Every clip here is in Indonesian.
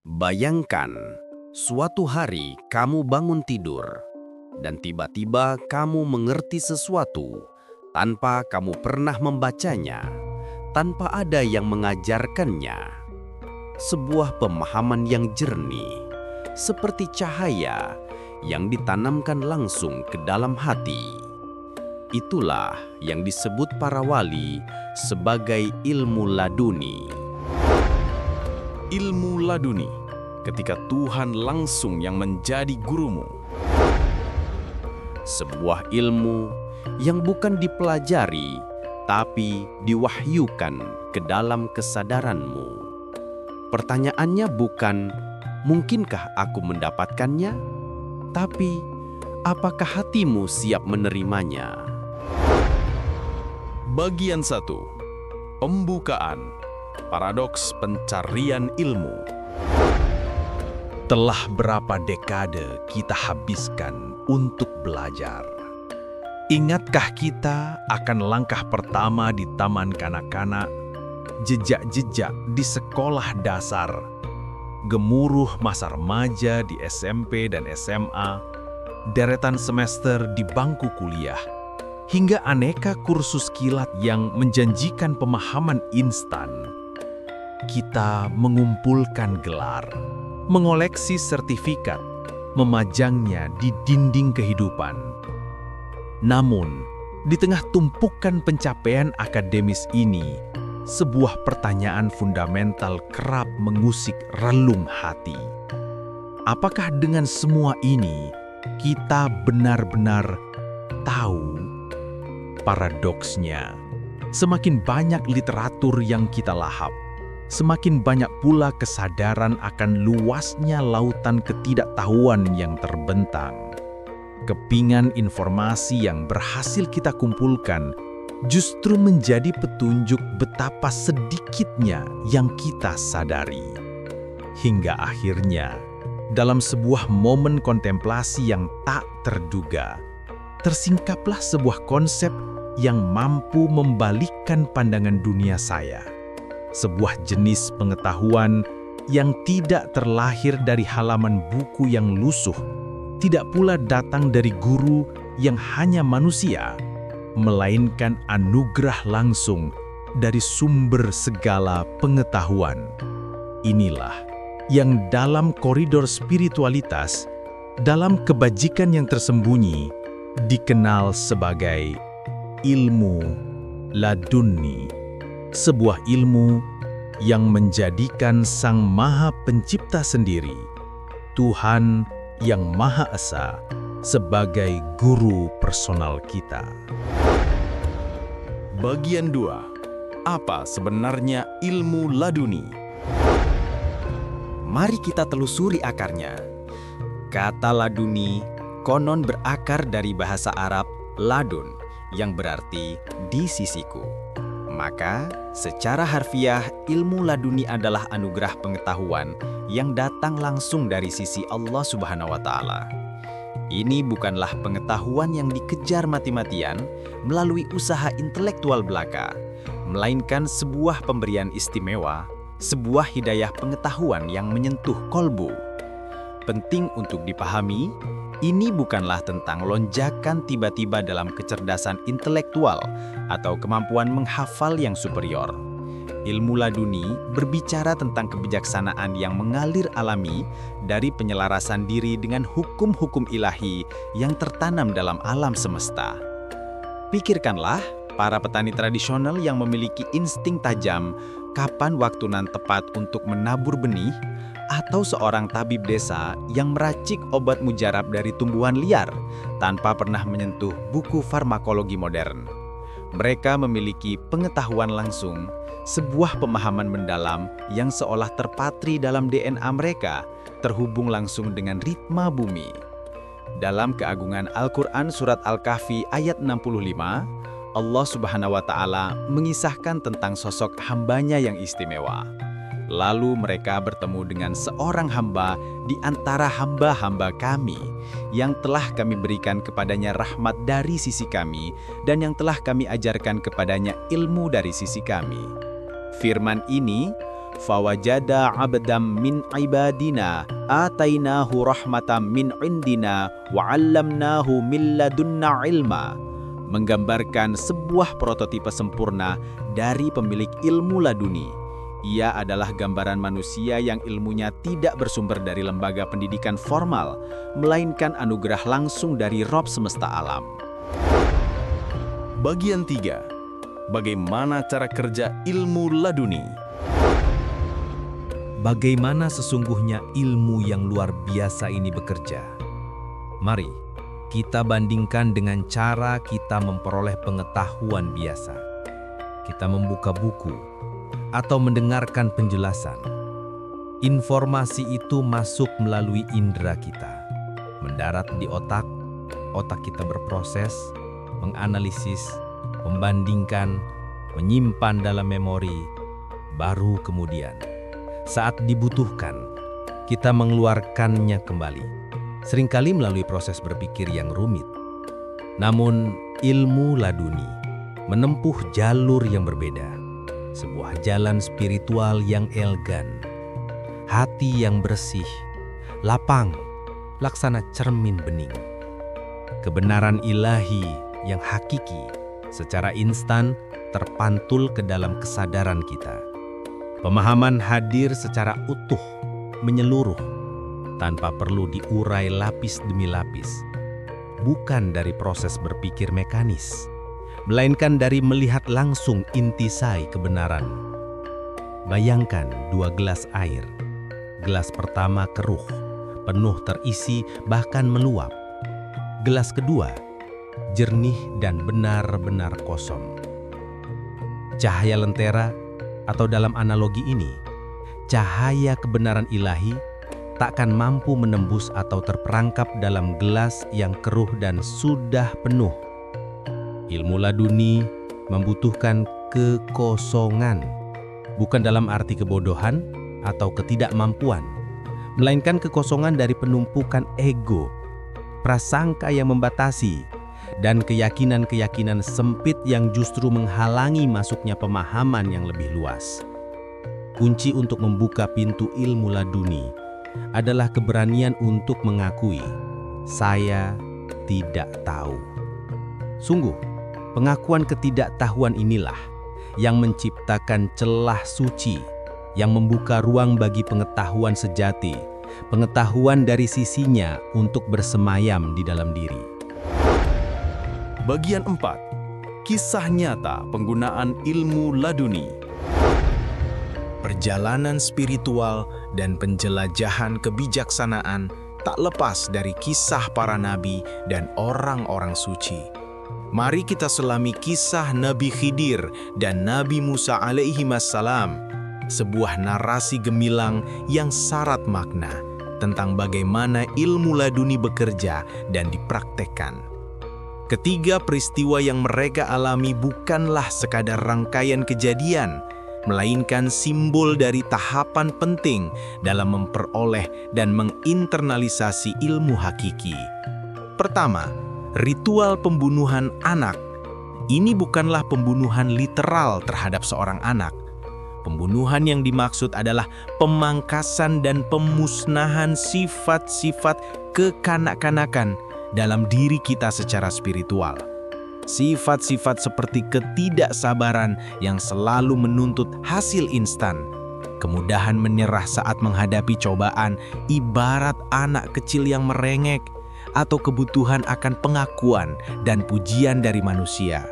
Bayangkan, suatu hari kamu bangun tidur, dan tiba-tiba kamu mengerti sesuatu tanpa kamu pernah membacanya, tanpa ada yang mengajarkannya. Sebuah pemahaman yang jernih, seperti cahaya yang ditanamkan langsung ke dalam hati. Itulah yang disebut para wali sebagai ilmu laduni. Ilmu laduni, ketika Tuhan langsung yang menjadi gurumu. Sebuah ilmu yang bukan dipelajari, tapi diwahyukan ke dalam kesadaranmu. Pertanyaannya bukan, mungkinkah aku mendapatkannya? Tapi, apakah hatimu siap menerimanya? Bagian 1. Pembukaan. Paradoks pencarian ilmu. Telah berapa dekade kita habiskan untuk belajar? Ingatkah kita akan langkah pertama di taman kanak-kanak, jejak-jejak di sekolah dasar, gemuruh masa remaja di SMP dan SMA, deretan semester di bangku kuliah, hingga aneka kursus kilat yang menjanjikan pemahaman instan? Kita mengumpulkan gelar, mengoleksi sertifikat, memajangnya di dinding kehidupan. Namun, di tengah tumpukan pencapaian akademis ini, sebuah pertanyaan fundamental kerap mengusik relung hati. Apakah dengan semua ini, kita benar-benar tahu? Paradoksnya, semakin banyak literatur yang kita lahap, semakin banyak pula kesadaran akan luasnya lautan ketidaktahuan yang terbentang. Kepingan informasi yang berhasil kita kumpulkan justru menjadi petunjuk betapa sedikitnya yang kita sadari. Hingga akhirnya, dalam sebuah momen kontemplasi yang tak terduga, tersingkaplah sebuah konsep yang mampu membalikkan pandangan dunia saya. Sebuah jenis pengetahuan yang tidak terlahir dari halaman buku yang lusuh, tidak pula datang dari guru yang hanya manusia, melainkan anugerah langsung dari sumber segala pengetahuan. Inilah yang dalam koridor spiritualitas, dalam kebajikan yang tersembunyi, dikenal sebagai ilmu laduni. Sebuah ilmu yang menjadikan Sang Maha Pencipta sendiri, Tuhan yang Maha Esa, sebagai guru personal kita. Bagian 2. Apa sebenarnya ilmu laduni? Mari kita telusuri akarnya. Kata laduni konon berakar dari bahasa Arab ladun, yang berarti di sisiku. Maka, secara harfiah, ilmu laduni adalah anugerah pengetahuan yang datang langsung dari sisi Allah Subhanahu wa Ta'ala. Ini bukanlah pengetahuan yang dikejar mati-matian melalui usaha intelektual belaka, melainkan sebuah pemberian istimewa, sebuah hidayah pengetahuan yang menyentuh kolbu. Penting untuk dipahami, ini bukanlah tentang lonjakan tiba-tiba dalam kecerdasan intelektual atau kemampuan menghafal yang superior. Ilmu laduni berbicara tentang kebijaksanaan yang mengalir alami dari penyelarasan diri dengan hukum-hukum ilahi yang tertanam dalam alam semesta. Pikirkanlah para petani tradisional yang memiliki insting tajam kapan waktu nan tepat untuk menabur benih, atau seorang tabib desa yang meracik obat mujarab dari tumbuhan liar tanpa pernah menyentuh buku farmakologi modern. Mereka memiliki pengetahuan langsung, sebuah pemahaman mendalam yang seolah terpatri dalam DNA mereka, terhubung langsung dengan ritma bumi. Dalam keagungan Al-Quran Surat Al-Kahfi ayat 65, Allah Subhanahu wa Ta'ala mengisahkan tentang sosok hambanya yang istimewa. Lalu mereka bertemu dengan seorang hamba di antara hamba-hamba kami yang telah kami berikan kepadanya rahmat dari sisi kami dan yang telah kami ajarkan kepadanya ilmu dari sisi kami. Firman ini fawajada 'abdam min ibadina atainahu rahmatam min indina wa 'allamnahu min ladunna ilma, menggambarkan sebuah prototipe sempurna dari pemilik ilmu laduni. Ia adalah gambaran manusia yang ilmunya tidak bersumber dari lembaga pendidikan formal, melainkan anugerah langsung dari Rob semesta alam. Bagian 3. Bagaimana cara kerja ilmu laduni? Bagaimana sesungguhnya ilmu yang luar biasa ini bekerja? Mari kita bandingkan dengan cara kita memperoleh pengetahuan biasa. Kita membuka buku atau mendengarkan penjelasan. Informasi itu masuk melalui indera kita, mendarat di otak, otak kita berproses, menganalisis, membandingkan, menyimpan dalam memori, baru kemudian, saat dibutuhkan, kita mengeluarkannya kembali, seringkali melalui proses berpikir yang rumit. Namun, ilmu laduni menempuh jalur yang berbeda. Sebuah jalan spiritual yang elegan, hati yang bersih, lapang, laksana cermin bening. Kebenaran ilahi yang hakiki secara instan terpantul ke dalam kesadaran kita. Pemahaman hadir secara utuh, menyeluruh, tanpa perlu diurai lapis demi lapis. Bukan dari proses berpikir mekanis, melainkan dari melihat langsung intisai kebenaran. Bayangkan 2 gelas air. Gelas pertama keruh, penuh terisi bahkan meluap. Gelas kedua jernih dan benar-benar kosong. Cahaya lentera, atau dalam analogi ini, cahaya kebenaran ilahi takkan mampu menembus atau terperangkap dalam gelas yang keruh dan sudah penuh. Ilmu laduni membutuhkan kekosongan, bukan dalam arti kebodohan atau ketidakmampuan, melainkan kekosongan dari penumpukan ego, prasangka yang membatasi, dan keyakinan-keyakinan sempit yang justru menghalangi masuknya pemahaman yang lebih luas. Kunci untuk membuka pintu ilmu laduni adalah keberanian untuk mengakui, "Saya tidak tahu." Sungguh, pengakuan ketidaktahuan inilah yang menciptakan celah suci, yang membuka ruang bagi pengetahuan sejati, pengetahuan dari sisinya untuk bersemayam di dalam diri. Bagian 4. Kisah nyata penggunaan ilmu laduni. Perjalanan spiritual dan penjelajahan kebijaksanaan tak lepas dari kisah para nabi dan orang-orang suci. Mari kita selami kisah Nabi Khidir dan Nabi Musa alaihimassalam, sebuah narasi gemilang yang syarat makna tentang bagaimana ilmu laduni bekerja dan dipraktekkan. Ketiga peristiwa yang mereka alami bukanlah sekadar rangkaian kejadian, melainkan simbol dari tahapan penting dalam memperoleh dan menginternalisasi ilmu hakiki. Pertama, ritual pembunuhan anak. Ini bukanlah pembunuhan literal terhadap seorang anak. Pembunuhan yang dimaksud adalah pemangkasan dan pemusnahan sifat-sifat kekanak-kanakan dalam diri kita secara spiritual. Sifat-sifat seperti ketidaksabaran yang selalu menuntut hasil instan, kemudahan menyerah saat menghadapi cobaan ibarat anak kecil yang merengek, atau kebutuhan akan pengakuan dan pujian dari manusia.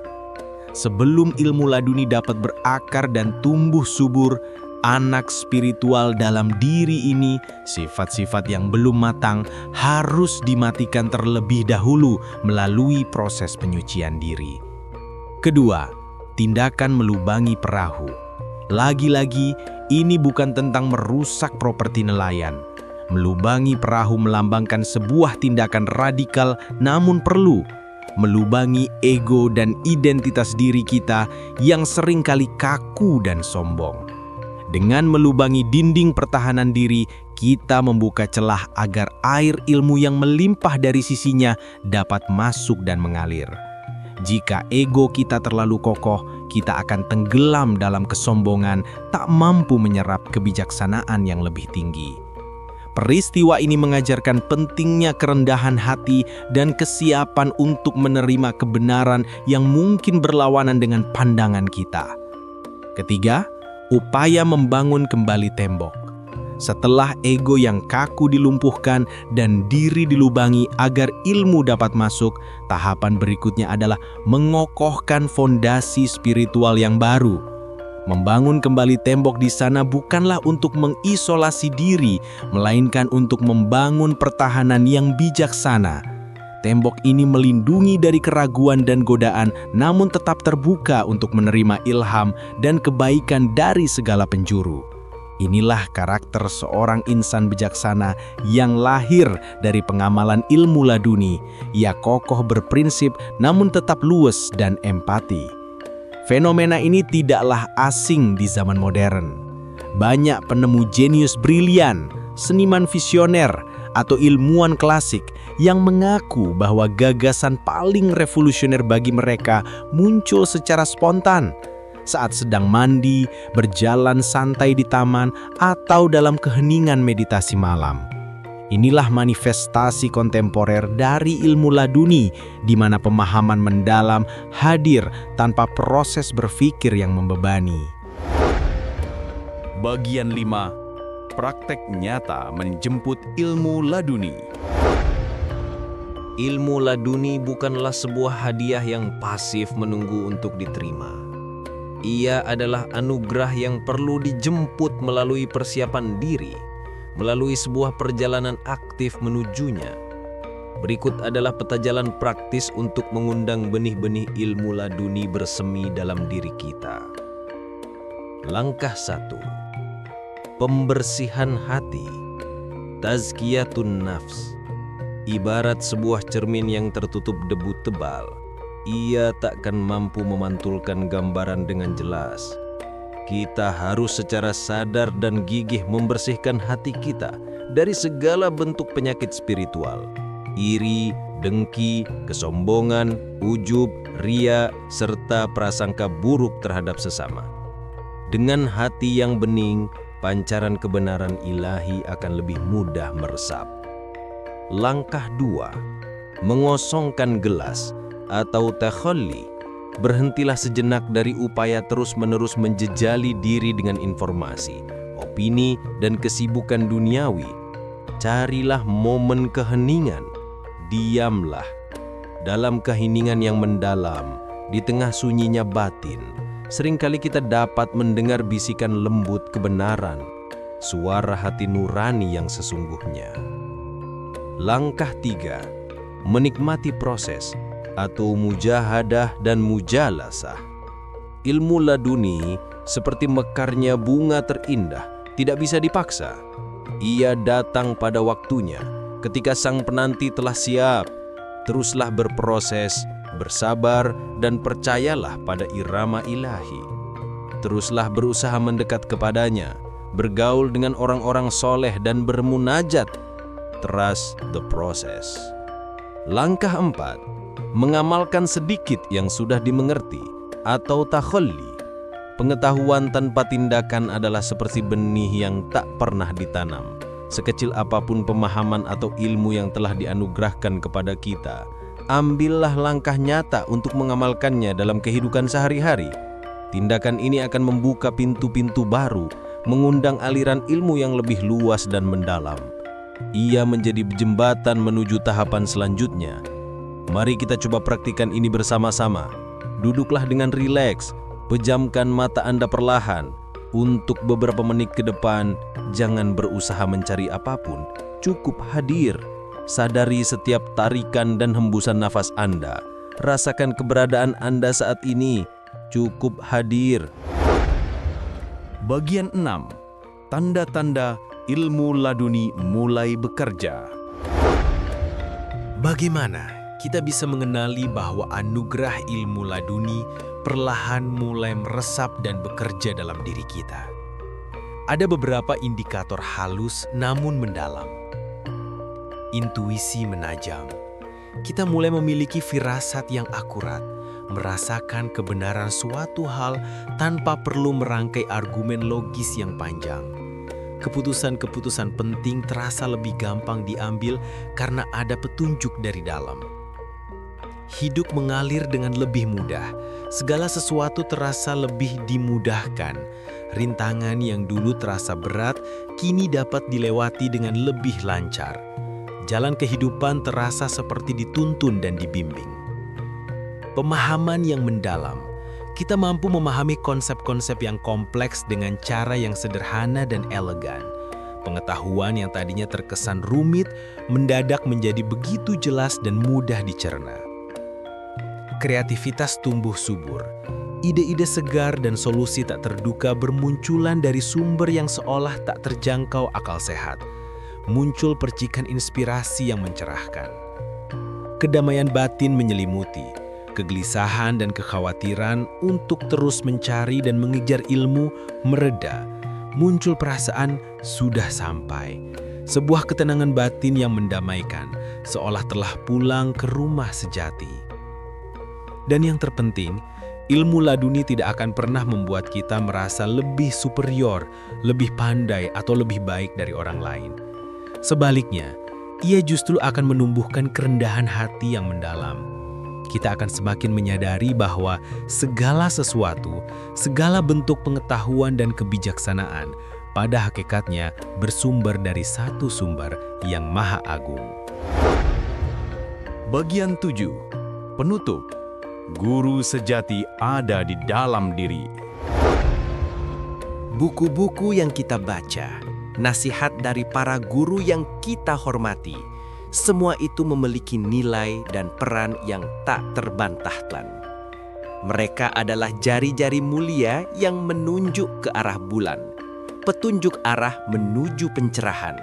Sebelum ilmu laduni dapat berakar dan tumbuh subur, anak spiritual dalam diri ini, sifat-sifat yang belum matang, harus dimatikan terlebih dahulu melalui proses penyucian diri. Kedua, tindakan melubangi perahu. Lagi-lagi, ini bukan tentang merusak properti nelayan. Melubangi perahu melambangkan sebuah tindakan radikal namun perlu. Melubangi ego dan identitas diri kita yang seringkali kaku dan sombong. Dengan melubangi dinding pertahanan diri, kita membuka celah agar air ilmu yang melimpah dari sisinya dapat masuk dan mengalir. Jika ego kita terlalu kokoh, kita akan tenggelam dalam kesombongan, tak mampu menyerap kebijaksanaan yang lebih tinggi. Peristiwa ini mengajarkan pentingnya kerendahan hati dan kesiapan untuk menerima kebenaran yang mungkin berlawanan dengan pandangan kita. Ketiga, upaya membangun kembali tembok. Setelah ego yang kaku dilumpuhkan dan diri dilubangi agar ilmu dapat masuk, tahapan berikutnya adalah mengokohkan fondasi spiritual yang baru. Membangun kembali tembok di sana bukanlah untuk mengisolasi diri, melainkan untuk membangun pertahanan yang bijaksana. Tembok ini melindungi dari keraguan dan godaan, namun tetap terbuka untuk menerima ilham dan kebaikan dari segala penjuru. Inilah karakter seorang insan bijaksana yang lahir dari pengamalan ilmu laduni. Ia kokoh berprinsip namun tetap luwes dan empati. Fenomena ini tidaklah asing di zaman modern. Banyak penemu jenius brilian, seniman visioner, atau ilmuwan klasik yang mengaku bahwa gagasan paling revolusioner bagi mereka muncul secara spontan saat sedang mandi, berjalan santai di taman, atau dalam keheningan meditasi malam. Inilah manifestasi kontemporer dari ilmu laduni, di mana pemahaman mendalam hadir tanpa proses berpikir yang membebani. Bagian 5. Praktek nyata menjemput ilmu laduni. Ilmu laduni bukanlah sebuah hadiah yang pasif menunggu untuk diterima. Ia adalah anugerah yang perlu dijemput melalui persiapan diri, melalui sebuah perjalanan aktif menujunya. Berikut adalah peta jalan praktis untuk mengundang benih-benih ilmu laduni bersemi dalam diri kita. Langkah 1. Pembersihan hati. Tazkiyatun nafs. Ibarat sebuah cermin yang tertutup debu tebal, ia takkan mampu memantulkan gambaran dengan jelas. Kita harus secara sadar dan gigih membersihkan hati kita dari segala bentuk penyakit spiritual, iri, dengki, kesombongan, ujub, ria, serta prasangka buruk terhadap sesama. Dengan hati yang bening, pancaran kebenaran ilahi akan lebih mudah meresap. Langkah 2. Mengosongkan gelas atau takhalli. Berhentilah sejenak dari upaya terus-menerus menjejali diri dengan informasi, opini, dan kesibukan duniawi. Carilah momen keheningan. Diamlah. Dalam keheningan yang mendalam, di tengah sunyinya batin, seringkali kita dapat mendengar bisikan lembut kebenaran, suara hati nurani yang sesungguhnya. Langkah 3. Menikmati proses atau mujahadah dan mujalasah. Ilmu laduni seperti mekarnya bunga terindah, tidak bisa dipaksa. Ia datang pada waktunya, ketika sang penanti telah siap. Teruslah berproses, bersabar, dan percayalah pada irama ilahi. Teruslah berusaha mendekat kepadanya, bergaul dengan orang-orang soleh dan bermunajat. Trust the process. Langkah 4. Mengamalkan sedikit yang sudah dimengerti atau takhalli. Pengetahuan tanpa tindakan adalah seperti benih yang tak pernah ditanam. Sekecil apapun pemahaman atau ilmu yang telah dianugerahkan kepada kita, ambillah langkah nyata untuk mengamalkannya dalam kehidupan sehari-hari. Tindakan ini akan membuka pintu-pintu baru, mengundang aliran ilmu yang lebih luas dan mendalam. Ia menjadi jembatan menuju tahapan selanjutnya. Mari kita coba praktikan ini bersama-sama. Duduklah dengan rileks, pejamkan mata Anda perlahan. Untuk beberapa menit ke depan, jangan berusaha mencari apapun, cukup hadir. Sadari setiap tarikan dan hembusan nafas Anda. Rasakan keberadaan Anda saat ini, cukup hadir. Bagian 6. Tanda-tanda ilmu laduni mulai bekerja. Bagaimana kita bisa mengenali bahwa anugerah ilmu laduni perlahan mulai meresap dan bekerja dalam diri kita? Ada beberapa indikator halus namun mendalam. Intuisi menajam. Kita mulai memiliki firasat yang akurat, merasakan kebenaran suatu hal tanpa perlu merangkai argumen logis yang panjang. Keputusan-keputusan penting terasa lebih gampang diambil karena ada petunjuk dari dalam. Hidup mengalir dengan lebih mudah. Segala sesuatu terasa lebih dimudahkan. Rintangan yang dulu terasa berat, kini dapat dilewati dengan lebih lancar. Jalan kehidupan terasa seperti dituntun dan dibimbing. Pemahaman yang mendalam. Kita mampu memahami konsep-konsep yang kompleks dengan cara yang sederhana dan elegan. Pengetahuan yang tadinya terkesan rumit, mendadak menjadi begitu jelas dan mudah dicerna. Kreativitas tumbuh subur. Ide-ide segar dan solusi tak terduga bermunculan dari sumber yang seolah tak terjangkau akal sehat. Muncul percikan inspirasi yang mencerahkan. Kedamaian batin menyelimuti. Kegelisahan dan kekhawatiran untuk terus mencari dan mengejar ilmu mereda. Muncul perasaan sudah sampai. Sebuah ketenangan batin yang mendamaikan, seolah telah pulang ke rumah sejati. Dan yang terpenting, ilmu laduni tidak akan pernah membuat kita merasa lebih superior, lebih pandai, atau lebih baik dari orang lain. Sebaliknya, ia justru akan menumbuhkan kerendahan hati yang mendalam. Kita akan semakin menyadari bahwa segala sesuatu, segala bentuk pengetahuan dan kebijaksanaan, pada hakikatnya bersumber dari satu sumber yang maha agung. Bagian 7. Penutup. Guru sejati ada di dalam diri. Buku-buku yang kita baca, nasihat dari para guru yang kita hormati, semua itu memiliki nilai dan peran yang tak terbantahkan. Mereka adalah jari-jari mulia yang menunjuk ke arah bulan, petunjuk arah menuju pencerahan.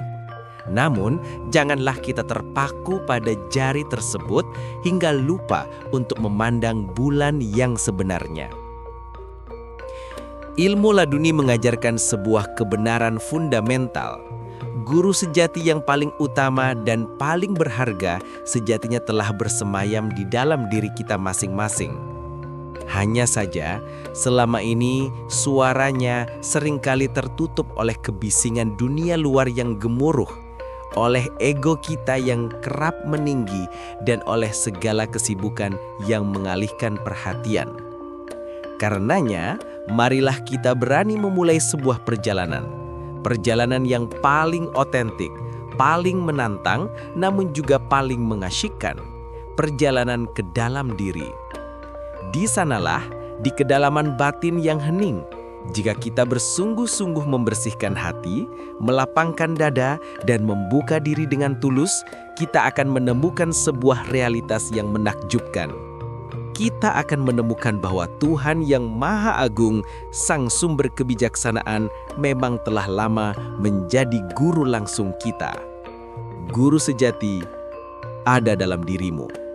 Namun, janganlah kita terpaku pada jari tersebut hingga lupa untuk memandang bulan yang sebenarnya. Ilmu laduni mengajarkan sebuah kebenaran fundamental. Guru sejati yang paling utama dan paling berharga sejatinya telah bersemayam di dalam diri kita masing-masing. Hanya saja, selama ini suaranya seringkali tertutup oleh kebisingan dunia luar yang gemuruh, oleh ego kita yang kerap meninggi, dan oleh segala kesibukan yang mengalihkan perhatian. Karenanya, marilah kita berani memulai sebuah perjalanan. Perjalanan yang paling otentik, paling menantang, namun juga paling mengasyikkan. Perjalanan ke dalam diri. Di sanalah, di kedalaman batin yang hening, jika kita bersungguh-sungguh membersihkan hati, melapangkan dada, dan membuka diri dengan tulus, kita akan menemukan sebuah realitas yang menakjubkan. Kita akan menemukan bahwa Tuhan yang Maha Agung, Sang Sumber Kebijaksanaan, memang telah lama menjadi guru langsung kita. Guru sejati ada dalam dirimu.